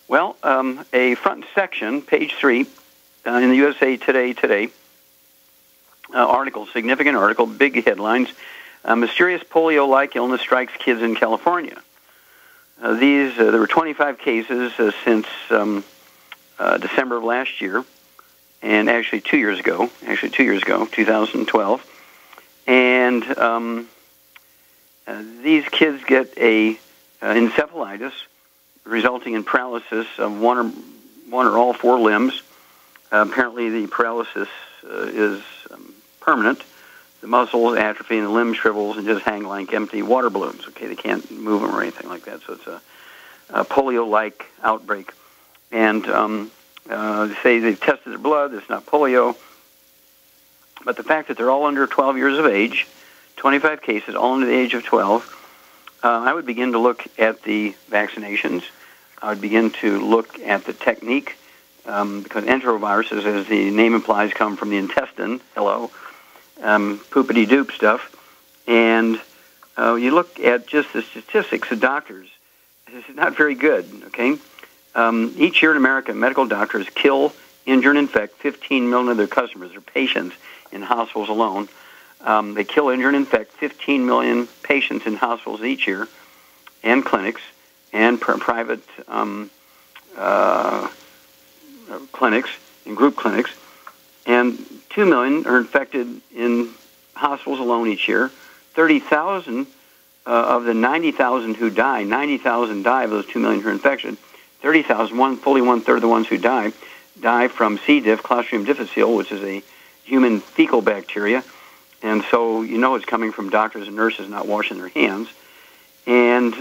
Well, a front section, page 3, in the USA Today article, significant article, big headlines. Mysterious polio-like illness strikes kids in California. There were 25 cases since December of last year, and actually 2 years ago, 2012. And these kids get a encephalitis resulting in paralysis of one or all four limbs. Apparently the paralysis is permanent. The muscles atrophy and the limb shrivels and just hang like empty water balloons. Okay, they can't move them or anything like that. So it's a polio-like outbreak. And they say they've tested their blood. It's not polio. But the fact that they're all under 12 years of age, 25 cases, all under the age of 12, I would begin to look at the vaccinations. I would begin to look at the technique, because enteroviruses, as the name implies, come from the intestine. Hello. Poopity-doop stuff. And you look at just the statistics of doctors. It's not very good, okay? Each year in America, medical doctors kill, injure, and infect 15 million of their customers, their patients, in hospitals alone. They kill, injure, and infect 15 million patients in hospitals each year, and clinics, and private clinics, and group clinics. And 2 million are infected in hospitals alone each year. 30,000 of the 90,000 who die, 90,000 die of those 2 million who are infected. 30,000, fully one-third of the ones who die from C. diff, Clostridium difficile, which is a human fecal bacteria. And so you know it's coming from doctors and nurses not washing their hands. And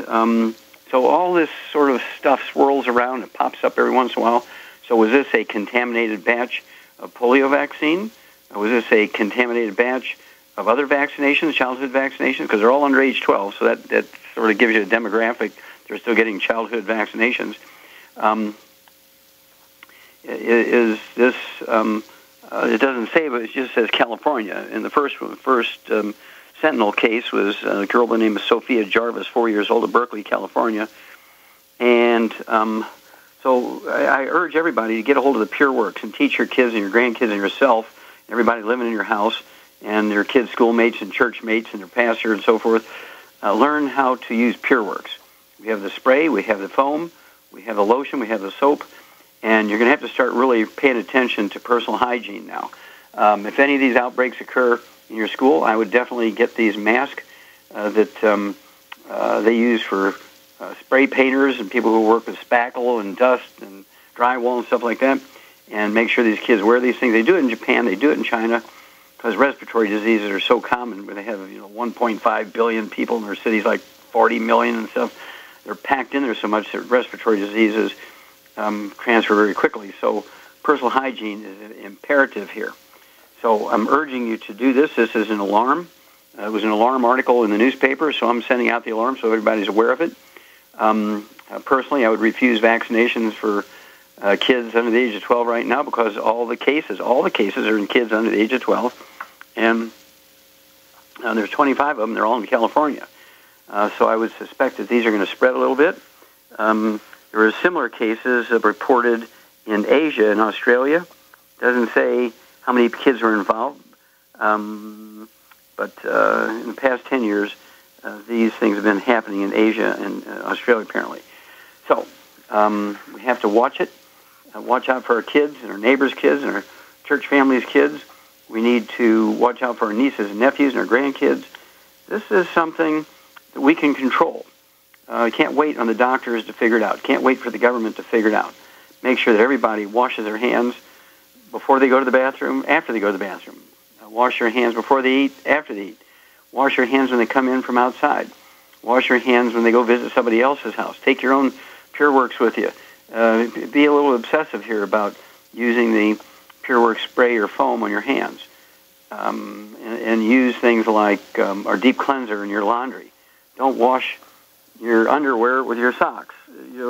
so all this sort of stuff swirls around. It pops up every once in a while. So was this a contaminated batch of polio vaccine? Was this a contaminated batch of other vaccinations, childhood vaccinations? Because they're all under age 12, so that sort of gives you a demographic. They're still getting childhood vaccinations. Is this... it doesn't say, but it just says California. And the first Sentinel case was a girl by the name of Sophia Jarvis, 4 years old, of Berkeley, California. And so I urge everybody to get a hold of the Pure Works and teach your kids and your grandkids and yourself, everybody living in your house, and their kids' schoolmates and church mates and their pastor and so forth, learn how to use Pure Works. We have the spray, we have the foam, we have the lotion, we have the soap, and you're going to have to start really paying attention to personal hygiene now. If any of these outbreaks occur in your school, I would definitely get these masks that they use for spray painters and people who work with spackle and dust and drywall and stuff like that, and make sure these kids wear these things. They do it in Japan, they do it in China, because respiratory diseases are so common, where they have 1.5 billion people in their cities, like 40 million and stuff. They're packed in there so much that respiratory diseases transfer very quickly. So personal hygiene is imperative here. So I'm urging you to do this. This is an alarm. It was an alarm article in the newspaper, so I'm sending out the alarm so everybody's aware of it. Personally, I would refuse vaccinations for kids under the age of 12 right now, because all the cases are in kids under the age of 12, and there's 25 of them. They're all in California. So I would suspect that these are going to spread a little bit. There were similar cases reported in Asia and Australia. Doesn't say how many kids were involved, but in the past 10 years, these things have been happening in Asia and Australia, apparently. So we have to watch it, watch out for our kids and our neighbors' kids and our church families' kids. We need to watch out for our nieces and nephews and our grandkids. This is something that we can control. Can't wait on the doctors to figure it out. Can't wait for the government to figure it out. Make sure that everybody washes their hands before they go to the bathroom, after they go to the bathroom. Wash your hands before they eat, after they eat. Wash your hands when they come in from outside. Wash your hands when they go visit somebody else's house. Take your own Pure Works with you. Be a little obsessive here about using the Pure Works spray or foam on your hands. And use things like our deep cleanser in your laundry. Don't wash your underwear with your socks,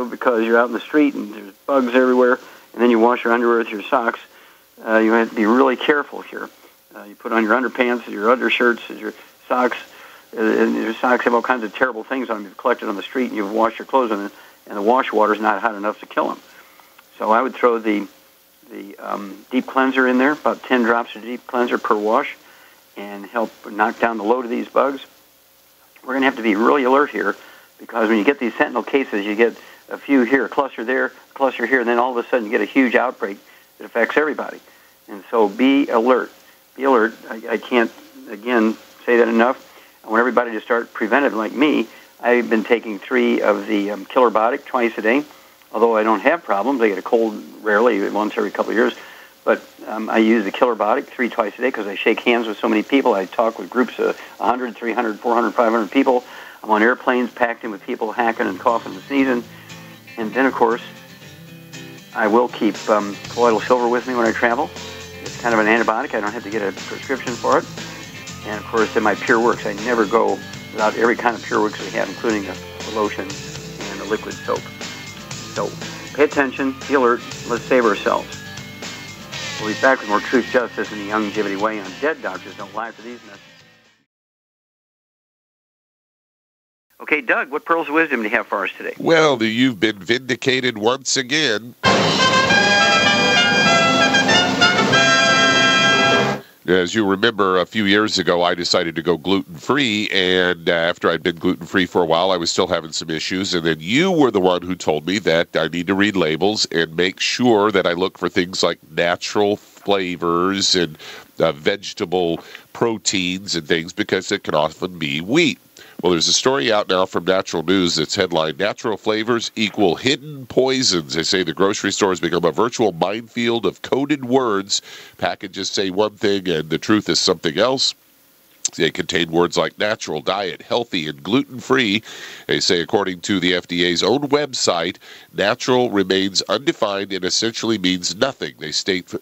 because you're out in the street and there's bugs everywhere, and then you wash your underwear with your socks. You have to be really careful here. You put on your underpants, your undershirts, your socks, and your socks have all kinds of terrible things on them. You've collected on the street, and you've washed your clothes on them. and the wash water is not hot enough to kill them. So I would throw the deep cleanser in there, about 10 drops of deep cleanser per wash, and help knock down the load of these bugs. We're going to have to be really alert here, because when you get these sentinel cases, you get a few here, a cluster there, a cluster here, and then all of a sudden you get a huge outbreak that affects everybody. And so be alert. Be alert. I can't, again, say that enough. I want everybody to start preventive like me. I've been taking 3 of the killer biotic twice a day, although I don't have problems. I get a cold rarely, once every couple of years. But I use the killer biotic 3 twice a day because I shake hands with so many people. I talk with groups of 100, 300, 400, 500 people. I'm on airplanes packed in with people hacking and coughing and sneezing. And then, of course, I will keep colloidal silver with me when I travel. It's kind of an antibiotic. I don't have to get a prescription for it. And, of course, in my Pure Works, I never go without every kind of Pure Works we have, including the lotion and the liquid soap. So pay attention, be alert, let's save ourselves. We'll be back with more Truth, Justice, and the Youngevity Way on Dead Doctors Don't Lie for these messages. Okay, Doug, what pearls of wisdom do you have for us today? Well, you've been vindicated once again. As you remember, a few years ago, I decided to go gluten-free, and after I'd been gluten-free for a while, I was still having some issues, and then you were the one who told me that I need to read labels and make sure that I look for things like natural flavors and vegetable proteins and things, because it can often be wheat. Well, there's a story out now from Natural News that's headlined, "Natural Flavors Equal Hidden Poisons." They say the grocery store has become a virtual minefield of coded words. Packages say one thing and the truth is something else. They contain words like natural, diet, healthy, and gluten-free. They say, according to the FDA's own website, natural remains undefined and essentially means nothing. They state,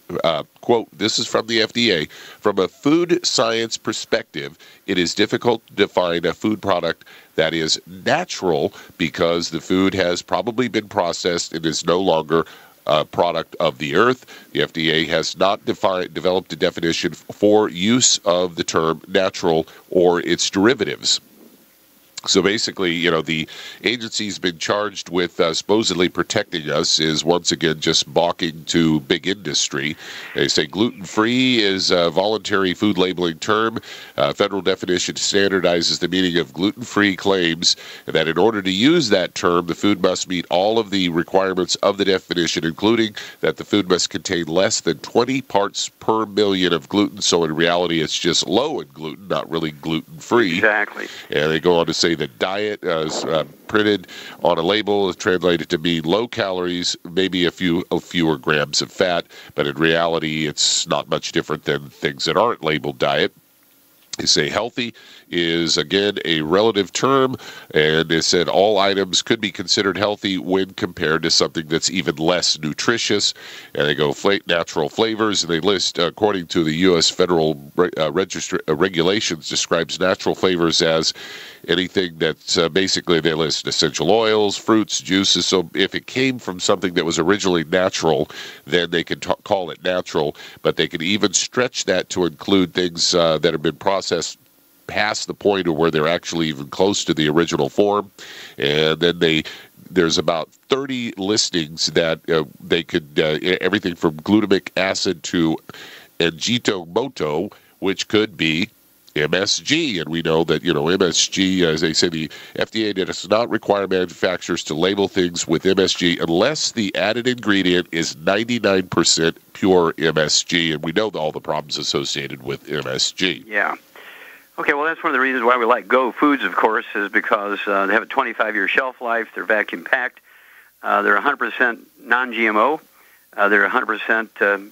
quote, this is from the FDA, "From a food science perspective, it is difficult to define a food product that is natural because the food has probably been processed and is no longer product of the earth." The FDA has not developed a definition for use of the term natural or its derivatives. So basically, the agency's been charged with supposedly protecting us is once again just balking to big industry. They say gluten-free is a voluntary food labeling term. Federal definition standardizes the meaning of gluten-free, claims that in order to use that term, the food must meet all of the requirements of the definition, including that the food must contain less than 20 parts per million of gluten. So in reality, it's just low in gluten, not really gluten-free. Exactly. And they go on to say that diet is printed on a label is translated to mean low calories, maybe a fewer grams of fat, but in reality, it's not much different than things that aren't labeled diet. They say healthy is, again, a relative term, and they said all items could be considered healthy when compared to something that's even less nutritious. And they go natural flavors, and they list, according to the U.S. Federal regulations, describes natural flavors as anything that's basically, they list essential oils, fruits, juices. So if it came from something that was originally natural, then they can call it natural, but they can even stretch that to include things that have been processed past the point of where they're actually even close to the original form. And then there's about 30 listings that they could, everything from glutamic acid to Ajinomoto, which could be MSG, and we know that, MSG, as they say, the FDA does not require manufacturers to label things with MSG unless the added ingredient is 99% pure MSG, and we know all the problems associated with MSG. Yeah. Okay, well, that's one of the reasons why we like Go Foods, of course, is because they have a 25-year shelf life, they're vacuum-packed, they're 100% non-GMO, they're 100%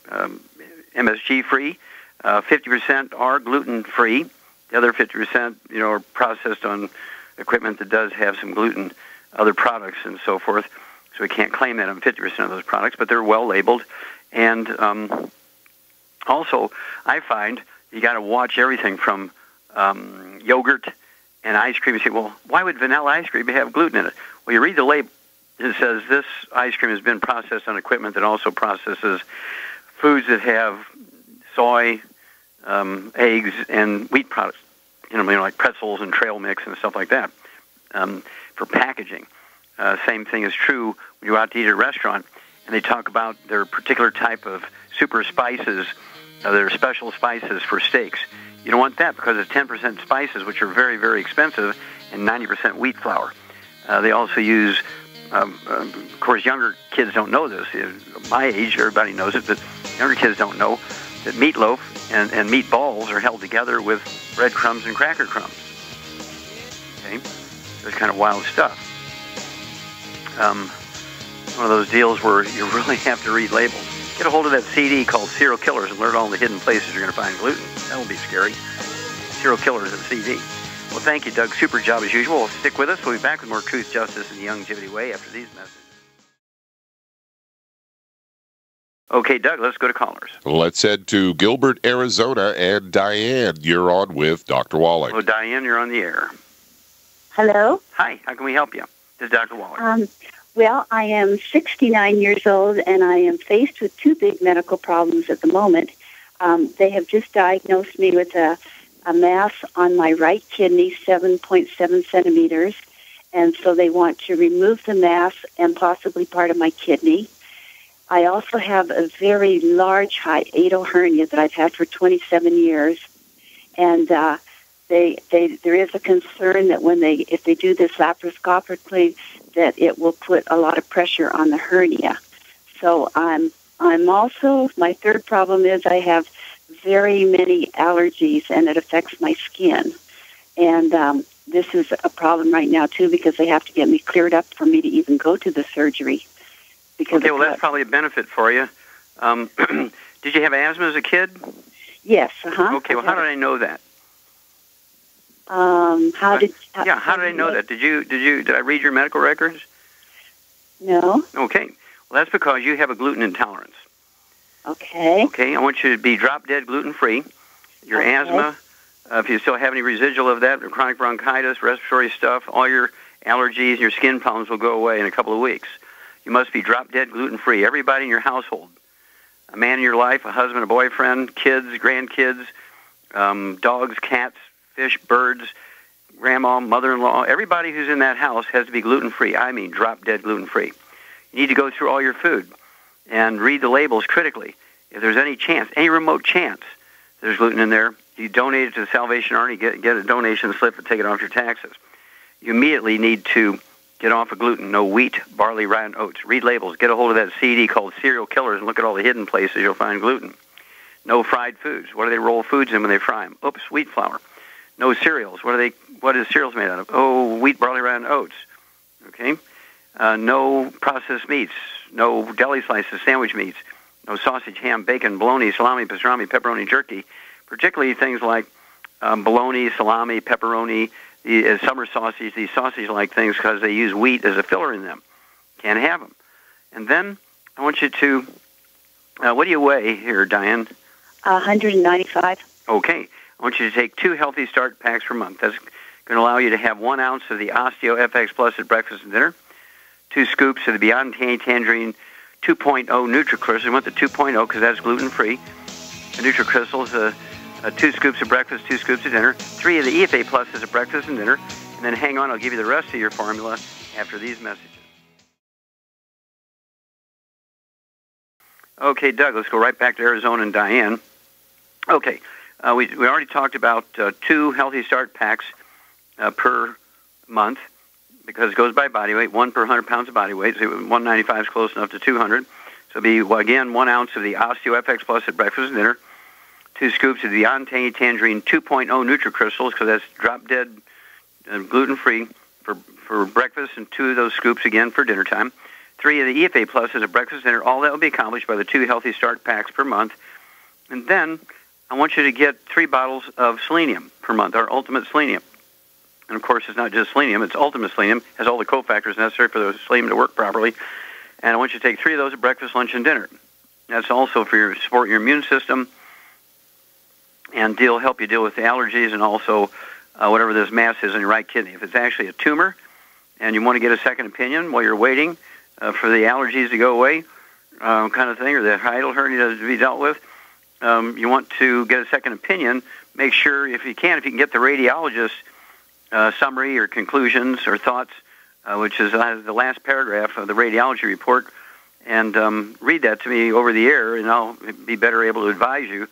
MSG-free, 50% are gluten-free. The other 50%, are processed on equipment that does have some gluten, other products and so forth. So we can't claim that on 50% of those products, but they're well labeled. And also, I find you got to watch everything from yogurt and ice cream. You say, well, why would vanilla ice cream have gluten in it? Well, you read the label. It says this ice cream has been processed on equipment that also processes foods that have soy, eggs, and wheat products, like pretzels and trail mix and stuff like that, for packaging. Same thing is true when you go out to eat at a restaurant, and they talk about their particular type of super spices, their special spices for steaks. You don't want that because it's 10% spices, which are very, very expensive, and 90% wheat flour. They also use, of course, younger kids don't know this. My age, everybody knows it, but younger kids don't know that meatloaf and meatballs are held together with breadcrumbs and cracker crumbs. Okay? It's kind of wild stuff. One of those deals where you really have to read labels. Get a hold of that CD called Serial Killers and learn all the hidden places you're going to find gluten. That'll be scary. Serial Killers at CD. Well, thank you, Doug. Super job as usual. Stick with us. We'll be back with more Truth, Justice, and the Youngevity Way after these messages. Okay, Doug, let's go to callers. Let's head to Gilbert, Arizona, and Diane, you're on with Dr. Wallach. Hello, Diane, you're on the air. Hello? Hi, how can we help you? This is Dr. Wallach. Well, I am 69 years old, and I am faced with two big medical problems at the moment. They have just diagnosed me with a mass on my right kidney, 7.7 centimeters, and so they want to remove the mass and possibly part of my kidney. I also have a very large hiatal hernia that I've had for 27 years, and there is a concern that if they do this laparoscopically, that it will put a lot of pressure on the hernia. So I'm also, my third problem is I have very many allergies, and it affects my skin. And this is a problem right now, too, because they have to get me cleared up for me to even go to the surgery. Okay, well, that's probably a benefit for you. Did you have asthma as a kid? Yes, uh-huh. Okay, well, how did I know that? How did I know that? Did I read your medical records? No. Okay. Well, that's because you have a gluten intolerance. Okay. Okay, I want you to be drop-dead gluten-free. Your asthma, if you still have any residual of that, chronic bronchitis, respiratory stuff, all your allergies and your skin problems will go away in a couple of weeks. You must be drop-dead gluten-free. Everybody in your household, a man in your life, a husband, a boyfriend, kids, grandkids, dogs, cats, fish, birds, grandma, mother-in-law, everybody who's in that house has to be gluten-free. I mean drop-dead gluten-free. You need to go through all your food and read the labels critically. If there's any chance, any remote chance there's gluten in there, you donate it to the Salvation Army, get a donation slip and take it off your taxes. You immediately need to get off of gluten. No wheat, barley, rye, and oats. Read labels. Get a hold of that CD called Serial Killers and look at all the hidden places you'll find gluten. No fried foods. What do they roll foods in when they fry them? Oops, wheat flour. No cereals. What is cereals made out of? Oh, wheat, barley, rye, and oats. Okay? No processed meats. No deli slices, sandwich meats. No sausage, ham, bacon, bologna, salami, pastrami, pepperoni, jerky. Particularly things like bologna, salami, pepperoni, the summer sausage, these sausage-like things, because they use wheat as a filler in them. Can't have them. And then I want you to, what do you weigh here, Diane? 195. Okay. I want you to take 2 Healthy Start packs per month. That's going to allow you to have 1 ounce of the Osteo FX Plus at breakfast and dinner, 2 scoops of the Beyond Tangerine 2.0 NutriCrystal. You want the 2.0 because that's gluten-free. The NutriCrystal is 2 scoops at breakfast, 2 scoops at dinner, 3 of the EFA Pluses at breakfast and dinner, and then hang on, I'll give you the rest of your formula after these messages. Okay, Doug, let's go right back to Arizona and Diane. Okay, we already talked about 2 Healthy Start packs per month because it goes by body weight, 1 per 100 pounds of body weight. So 195 is close enough to 200. So it'll be, again, 1 ounce of the Osteo FX Plus at breakfast and dinner, 2 scoops of the Beyond Tangerine 2.0 NutriCrystals, because that's drop-dead gluten-free for breakfast, and 2 of those scoops again for dinner time. 3 of the EFA Pluses at breakfast and dinner. All that will be accomplished by the 2 Healthy Start packs per month. And then I want you to get 3 bottles of selenium per month, our Ultimate Selenium. And, of course, it's not just selenium. It's Ultimate Selenium. It has all the cofactors necessary for the selenium to work properly. And I want you to take 3 of those at breakfast, lunch, and dinner. That's also for support your immune system and help you deal with the allergies and also whatever this mass is in your right kidney. If it's actually a tumor and you want to get a second opinion while you're waiting for the allergies to go away kind of thing, or the hiatal hernia to be dealt with, you want to get a second opinion. Make sure, if you can get the radiologist summary or conclusions or thoughts which is the last paragraph of the radiology report, and read that to me over the air, and I'll be better able to advise you,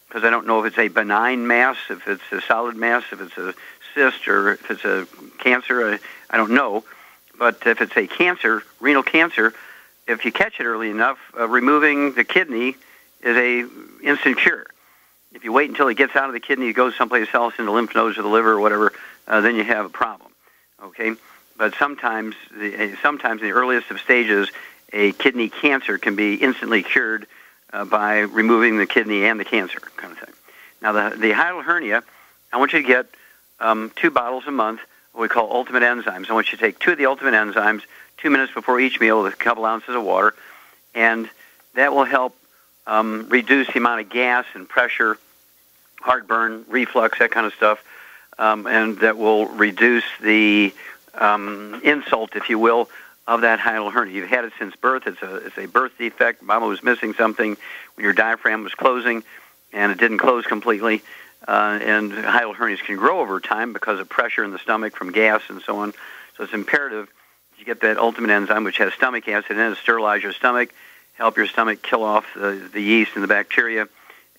because I don't know if it's a benign mass, if it's a solid mass, if it's a cyst, or if it's a cancer. I don't know. But if it's a cancer, renal cancer, if you catch it early enough, removing the kidney is a instant cure. If you wait until it gets out of the kidney, it goes someplace else in the lymph nodes or the liver or whatever, then you have a problem. Okay? But sometimes in the earliest of stages, a kidney cancer can be instantly cured by removing the kidney and the cancer kind of thing. Now, the hiatal hernia, I want you to get 2 bottles a month, what we call ultimate enzymes. I want you to take 2 of the ultimate enzymes 2 minutes before each meal with a couple ounces of water, and that will help reduce the amount of gas and pressure, heartburn, reflux, that kind of stuff, and that will reduce the insult, if you will, of that hiatal hernia. You've had it since birth. It's a birth defect. Mama was missing something when your diaphragm was closing, and it didn't close completely. And hiatal hernias can grow over time because of pressure in the stomach from gas and so on. So it's imperative you get that ultimate enzyme, which has stomach acid in it, to sterilize your stomach, help your stomach kill off the yeast and the bacteria,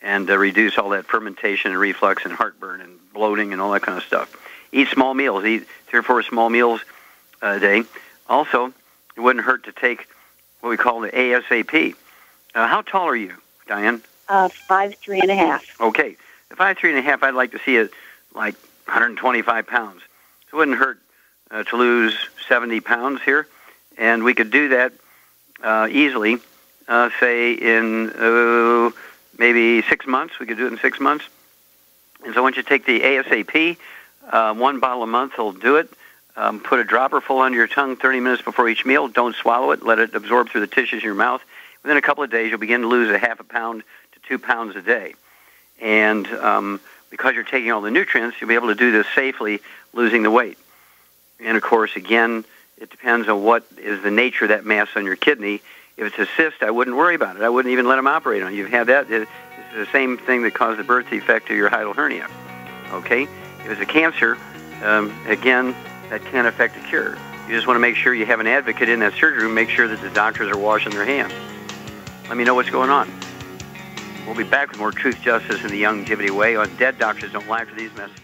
and reduce all that fermentation and reflux and heartburn and bloating and all that kind of stuff. Eat small meals. Eat 3 or 4 small meals a day. Also, it wouldn't hurt to take what we call the ASAP. How tall are you, Diane? 5'3.5". Okay. If 5'3.5", I'd like to see it like 125 pounds. So it wouldn't hurt to lose 70 pounds here. And we could do that easily, say in maybe 6 months. We could do it in 6 months. And so once you take the ASAP, 1 bottle a month will do it. Put a dropper full under your tongue 30 minutes before each meal. Don't swallow it. Let it absorb through the tissues in your mouth. Within a couple of days, you'll begin to lose a half a pound to 2 pounds a day. And because you're taking all the nutrients, you'll be able to do this safely, losing the weight. And, of course, again, it depends on what is the nature of that mass on your kidney. If it's a cyst, I wouldn't worry about it. I wouldn't even let them operate on it. You've had that. It's the same thing that caused the birth defect to your hiatal hernia. Okay? If it's a cancer, again, that can affect a cure. You just want to make sure you have an advocate in that surgery room, make sure that the doctors are washing their hands. Let me know what's going on. We'll be back with more Truth, Justice, and the Youngevity Way on Dead Doctors Don't Lie for these messages.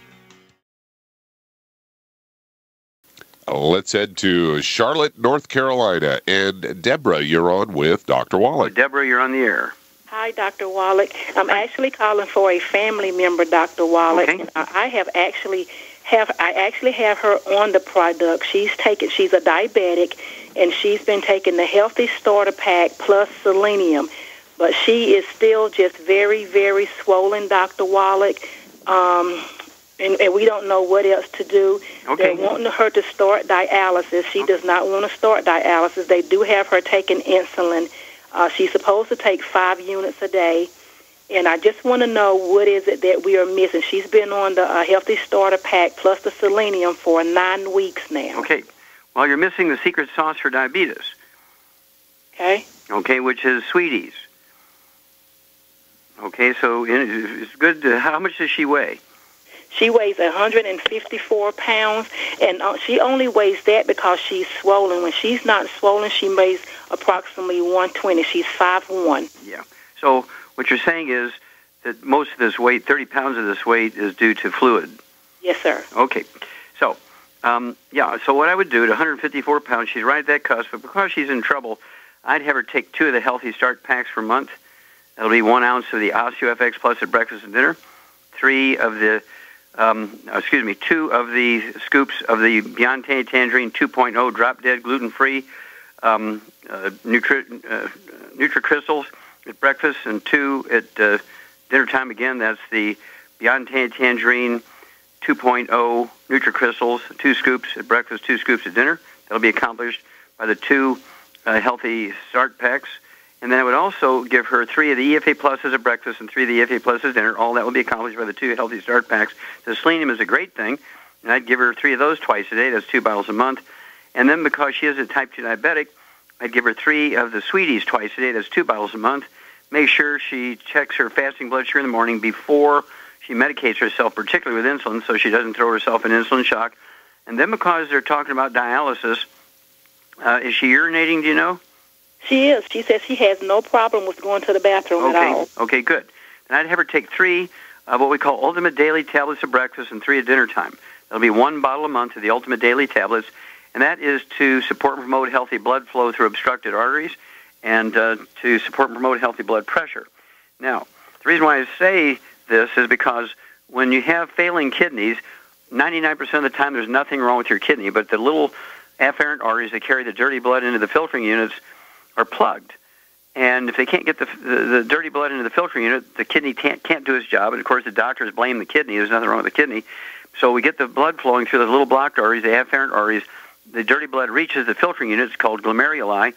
Let's head to Charlotte, North Carolina. And Deborah, you're on with Dr. Wallach. Deborah, you're on the air. Hi, Dr. Wallach. I'm actually calling for a family member, Dr. Wallach. Okay. And I actually have her on the product. She's a diabetic, and she's been taking the Healthy Starter Pack plus selenium. But she is still just very, very swollen, Dr. Wallach. And we don't know what else to do. Okay. They're wanting her to start dialysis. She does not want to start dialysis. They do have her taking insulin. She's supposed to take 5 units a day. And I just want to know what is it that we are missing. She's been on the Healthy Starter Pack plus the selenium for 9 weeks now. Okay. Well, you're missing the secret sauce for diabetes. Okay. Okay, which is Sweeties. Okay, so it's good. How much does she weigh? She weighs 154 pounds, and she only weighs that because she's swollen. When she's not swollen, she weighs approximately 120. She's 5'1". Yeah. So what you're saying is that most of this weight, 30 pounds of this weight, is due to fluid. Yes, sir. Okay. So, so what I would do at 154 pounds, she's right at that cusp, but because she's in trouble, I'd have her take 2 of the Healthy Start Packs per month. That'll be 1 ounce of the OsteoFX Plus at breakfast and dinner, 2 of the scoops of the Beyond Tangerine 2.0 Drop Dead gluten-free Nutri-Crystals at breakfast, and 2 at dinner time. Again, that's the Beyond Tangerine 2.0 Nutri-Crystals, 2 scoops at breakfast, 2 scoops at dinner. That'll be accomplished by the 2 Healthy Start Packs. And then I would also give her 3 of the EFA Pluses at breakfast and 3 of the EFA Pluses at dinner. All that will be accomplished by the 2 Healthy Start Packs. The selenium is a great thing, and I'd give her 3 of those twice a day. That's 2 bottles a month. And then because she is a type 2 diabetic, I'd give her 3 of the Sweeties twice a day. That's 2 bottles a month. Make sure she checks her fasting blood sugar in the morning before she medicates herself, particularly with insulin, so she doesn't throw herself in insulin shock. And then because they're talking about dialysis, is she urinating, do you know? She is. She says she has no problem with going to the bathroom at all. Okay, good. And I'd have her take 3 of what we call Ultimate Daily Tablets at breakfast and 3 at dinner time. That'll be 1 bottle a month of the Ultimate Daily Tablets, and that is to support and promote healthy blood flow through obstructed arteries and to support and promote healthy blood pressure. Now, the reason why I say this is because when you have failing kidneys, 99% of the time there's nothing wrong with your kidney, but the little afferent arteries that carry the dirty blood into the filtering units are plugged. And if they can't get the dirty blood into the filtering unit, the kidney can't do its job. And, of course, the doctors blame the kidney. There's nothing wrong with the kidney. So we get the blood flowing through those little blocked arteries, the afferent arteries. The dirty blood reaches the filtering units called glomeruli,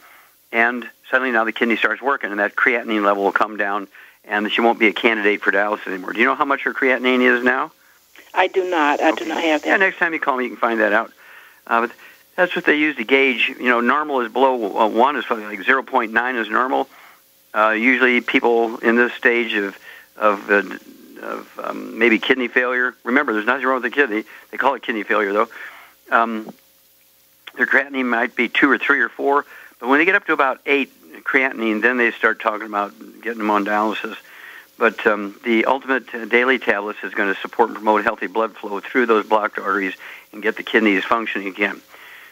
and suddenly now the kidney starts working, and that creatinine level will come down, and she won't be a candidate for dialysis anymore. Do you know how much her creatinine is now? I do not. I do not have that. Yeah, next time you call me, you can find that out. But that's what they use to gauge. You know, normal is below 1, is something like 0.9 is normal. Usually people in this stage of maybe kidney failure. Remember, there's nothing wrong with the kidney. They call it kidney failure, though. Their creatinine might be 2 or 3 or 4. But when they get up to about 8 creatinine, then they start talking about getting them on dialysis. But the Ultimate Daily Tablets is going to support and promote healthy blood flow through those blocked arteries and get the kidneys functioning again.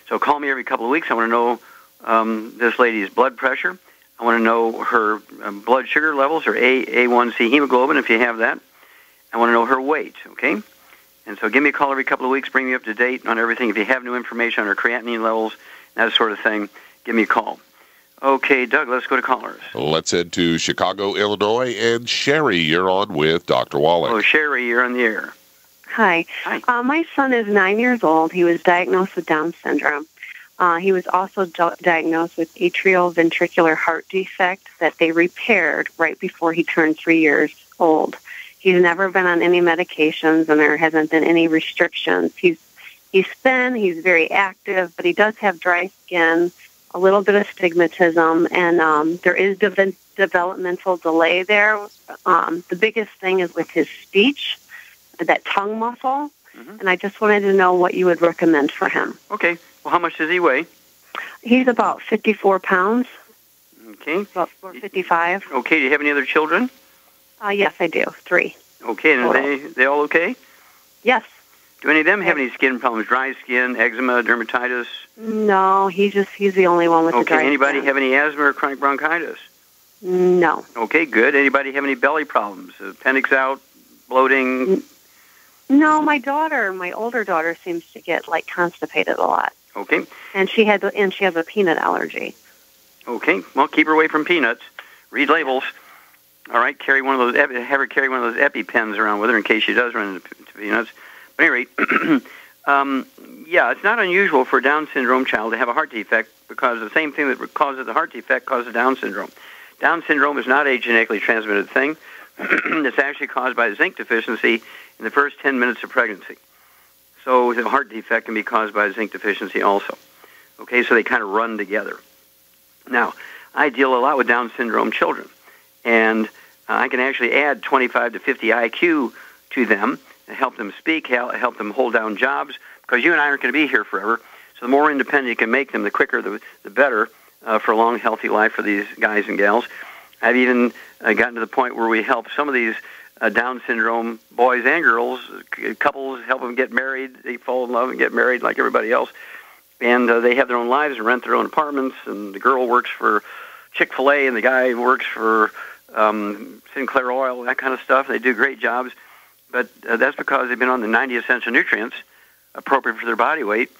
So call me every couple of weeks. I want to know this lady's blood pressure. I want to know her blood sugar levels, her A1C hemoglobin, if you have that. I want to know her weight, okay? And so give me a call every couple of weeks. Bring me up to date on everything. If you have new information on her creatinine levels, that sort of thing, give me a call. Okay, Doug, let's go to callers. Let's head to Chicago, Illinois. And Sherry, you're on with Dr. Wallach. Oh, Sherry, you're on the air. Hi. My son is 9 years old. He was diagnosed with Down syndrome. He was also diagnosed with atrioventricular heart defect that they repaired right before he turned 3 years old. He's never been on any medications, and there hasn't been any restrictions. He's thin, he's very active, but he does have dry skin, a little bit of stigmatism, and there is developmental delay there. The biggest thing is with his speech, that tongue muscle, and I just wanted to know what you would recommend for him. Okay. Well, how much does he weigh? He's about 54 pounds. Okay. About 55. Okay. Do you have any other children? Yes, I do. 3. Okay. And are they all okay? Yes. Do any of them have any skin problems? Dry skin, eczema, dermatitis? No, he's the only one with the dry skin. Okay. Anybody have any asthma or chronic bronchitis? No. Okay, good. Anybody have any belly problems? Appendix out, bloating? No, my older daughter seems to get constipated a lot. Okay. And she has a peanut allergy. Okay. Well, keep her away from peanuts. Read labels. All right. Have her carry one of those EpiPens around with her in case she does run into peanuts. But at any rate, yeah, it's not unusual for a Down syndrome child to have a heart defect because the same thing that causes the heart defect causes Down syndrome. Down syndrome is not a genetically transmitted thing. It's actually caused by zinc deficiency in the first 10 minutes of pregnancy. So the heart defect can be caused by zinc deficiency also. Okay, so they kind of run together. Now, I deal a lot with Down syndrome children, and I can actually add 25 to 50 IQ to them and help them speak, help them hold down jobs, because you and I aren't going to be here forever. So the more independent you can make them, the quicker, the better for a long, healthy life for these guys and gals. I've even gotten to the point where we help some of these Down syndrome boys and girls, couples, help them get married. They fall in love and get married like everybody else. And they have their own lives and rent their own apartments. And the girl works for Chick-fil-A and the guy works for Sinclair Oil, that kind of stuff. They do great jobs. But that's because they've been on the 90 essential nutrients appropriate for their body weight.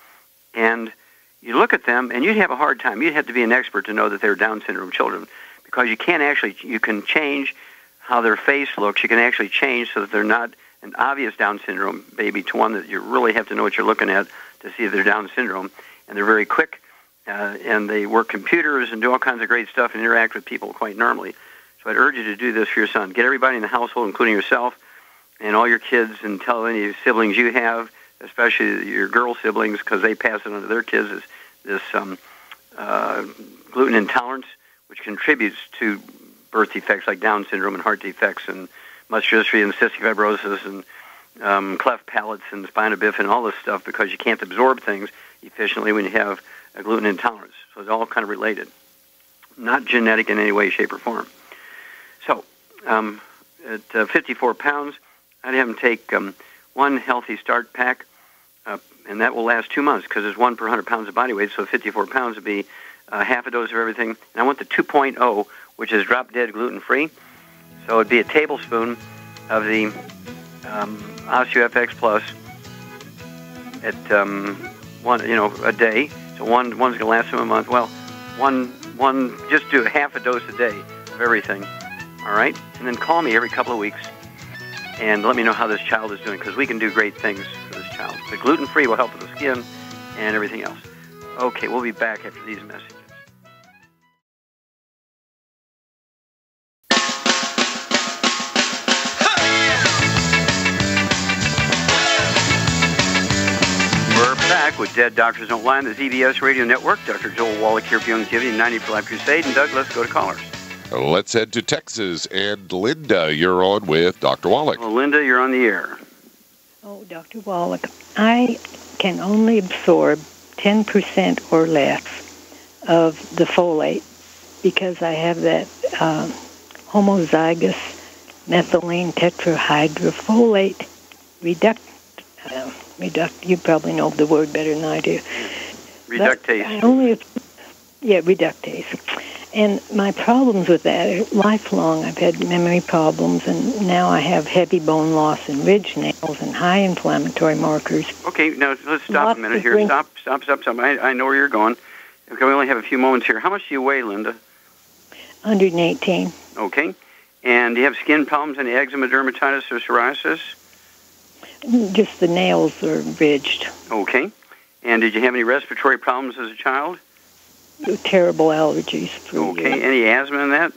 And you look at them, and you'd have a hard time. You'd have to be an expert to know that they're Down syndrome children, because you can change how their face looks. You can actually change so that they're not an obvious Down syndrome baby to one that you really have to know what you're looking at to see if they're Down syndrome. And they're very quick, and they work computers and do all kinds of great stuff and interact with people quite normally. So I'd urge you to do this for your son. Get everybody in the household, including yourself and all your kids, and tell any siblings you have, especially your girl siblings, because they pass it on to their kids, this gluten intolerance, which contributes to birth defects like Down syndrome and heart defects and muscular dystrophy and cystic fibrosis and cleft palates and spina bifida and all this stuff because you can't absorb things efficiently when you have a gluten intolerance. So it's all kind of related, not genetic in any way, shape, or form. So at 54 pounds, I'd have him take one Healthy Start pack, and that will last 2 months because there's 1 per 100 pounds of body weight, so 54 pounds would be half a dose of everything. And I want the 2.0, which is drop-dead gluten-free. So it'd be a tablespoon of the OsteoFX Plus at a day. So one's going to last him a month. Well, one just do half a dose a day of everything. All right, and then call me every couple of weeks and let me know how this child is doing, because we can do great things for this child. The gluten-free will help with the skin and everything else. Okay, we'll be back after these messages. We're back with Dead Doctors Don't Lie on the ZBS Radio Network. Dr. Joel Wallach here for Youngevity, 90 for Life Crusade. And Doug, let's go to callers. Let's head to Texas. And Linda, you're on with Dr. Wallach. Well, Linda, you're on the air. Oh, Dr. Wallach, I can only absorb 10% or less of the folate because I have that homozygous methylene tetrahydrofolate reduct. You probably know the word better than I do. Reductase. Reductase. And my problems with that are lifelong. I've had memory problems, and now I have heavy bone loss and ridge nails and high inflammatory markers. Okay, now let's stop a minute here. Stop. I know where you're going. Okay, we only have a few moments here. How much do you weigh, Linda? 118. Okay. And do you have skin problems, any eczema, dermatitis, or psoriasis? Just the nails are ridged. Okay. And did you have any respiratory problems as a child? Terrible allergies. Okay. Any asthma in that?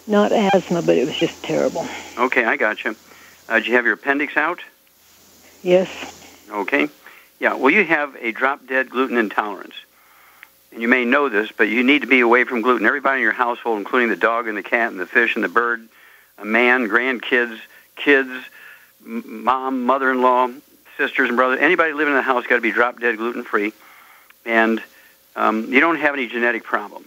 Not asthma, but it was just terrible. Okay, I got you. Did you have your appendix out? Yes. Okay. Yeah, well, you have a drop-dead gluten intolerance. And you may know this, but you need to be away from gluten. Everybody in your household, including the dog and the cat and the fish and the bird, a man, grandkids, kids, mom, mother-in-law, sisters and brothers, anybody living in the house got to be drop-dead gluten-free. And you don't have any genetic problem.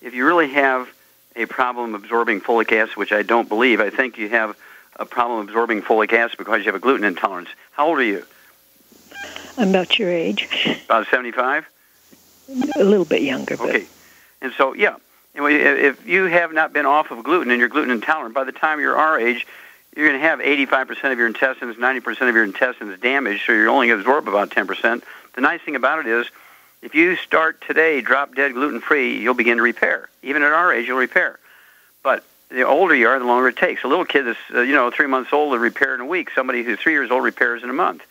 If you really have a problem absorbing folic acid, which I don't believe, I think you have a problem absorbing folic acid because you have a gluten intolerance. How old are you? I'm about your age. About 75? A little bit younger. Okay. And so, yeah, if you have not been off of gluten and you're gluten intolerant, by the time you're our age, you're going to have 85% of your intestines, 90% of your intestines damaged, so you're only going to absorb about 10%. The nice thing about it is, if you start today drop-dead gluten-free, you'll begin to repair. Even at our age, you'll repair. But the older you are, the longer it takes. A little kid that's 3 months old will repair in a week. Somebody who's 3 years old repairs in a month.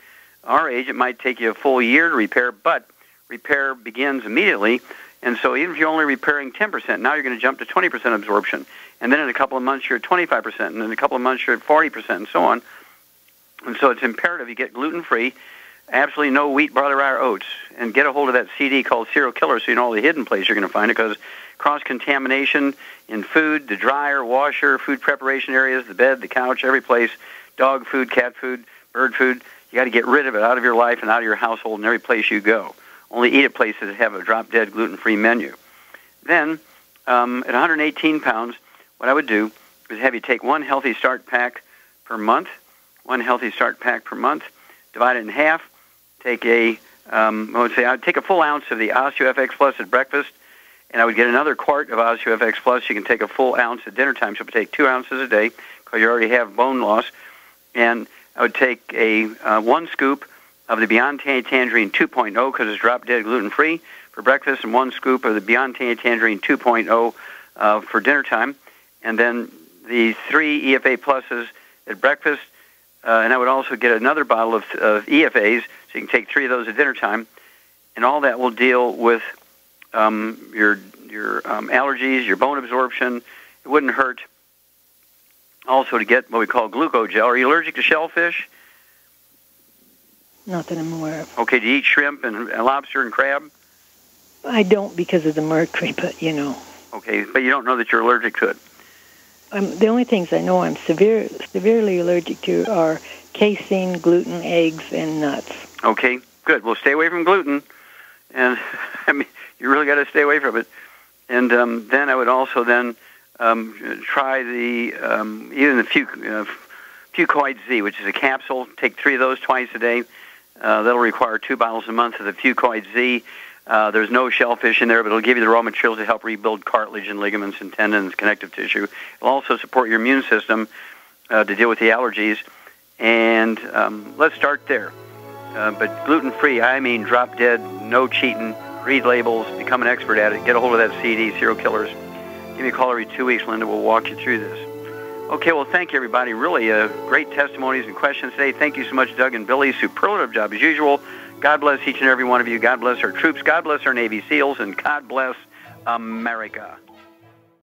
Our age, it might take you a full year to repair, but repair begins immediately. And so even if you're only repairing 10%, now you're going to jump to 20% absorption. And then in a couple of months, you're at 25%. And in a couple of months, you're at 40%, and so on. And so it's imperative you get gluten-free, absolutely no wheat, barley, rye, or oats, and get a hold of that CD called Serial Killer so you know all the hidden places you're going to find it, because cross-contamination in food, the dryer, washer, food preparation areas, the bed, the couch, every place, dog food, cat food, bird food, you got to get rid of it out of your life and out of your household and every place you go. Only eat at places that have a drop-dead gluten-free menu. Then, at 118 pounds, what I would do is have you take one Healthy Start pack per month, divide it in half, take I'd take a full ounce of the OsteoFX Plus at breakfast, and I would get another quart of OsteoFX Plus. You can take a full ounce at dinner time, so I take 2 ounces a day because you already have bone loss. And I would take a 1 scoop of the Beyond Tangerine 2.0 because it's drop-dead gluten-free for breakfast, and 1 scoop of the Beyond Tangerine 2.0 for dinner time, and then the 3 EFA Pluses at breakfast. And I would also get another bottle of EFAs, so you can take 3 of those at dinner time, and all that will deal with your allergies, your bone absorption. It wouldn't hurt also to get what we call glucogel. Are you allergic to shellfish? Not that I'm aware of. Okay, do you eat shrimp and lobster and crab? I don't because of the mercury, but Okay, but you don't know that you're allergic to it. The only things I know I'm severely allergic to are casein, gluten, eggs, and nuts. Okay, good. Well, stay away from gluten, and I mean, you really got to stay away from it. And then I would also try the even the Fucoid Z, which is a capsule. Take 3 of those twice a day. That'll require 2 bottles a month of the Fucoid Z. There's no shellfish in there, but it'll give you the raw materials to help rebuild cartilage and ligaments and tendons, connective tissue. It'll also support your immune system to deal with the allergies. And let's start there. But gluten-free, I mean drop dead, no cheating, read labels, become an expert at it, get a hold of that CD, Serial Killers. Give me a call every 2 weeks, Linda. We'll walk you through this. Okay, well, thank you, everybody. Really great testimonies and questions today. Thank you so much, Doug and Billy. Superlative job as usual. God bless each and every one of you. God bless our troops. God bless our Navy SEALs. And God bless America.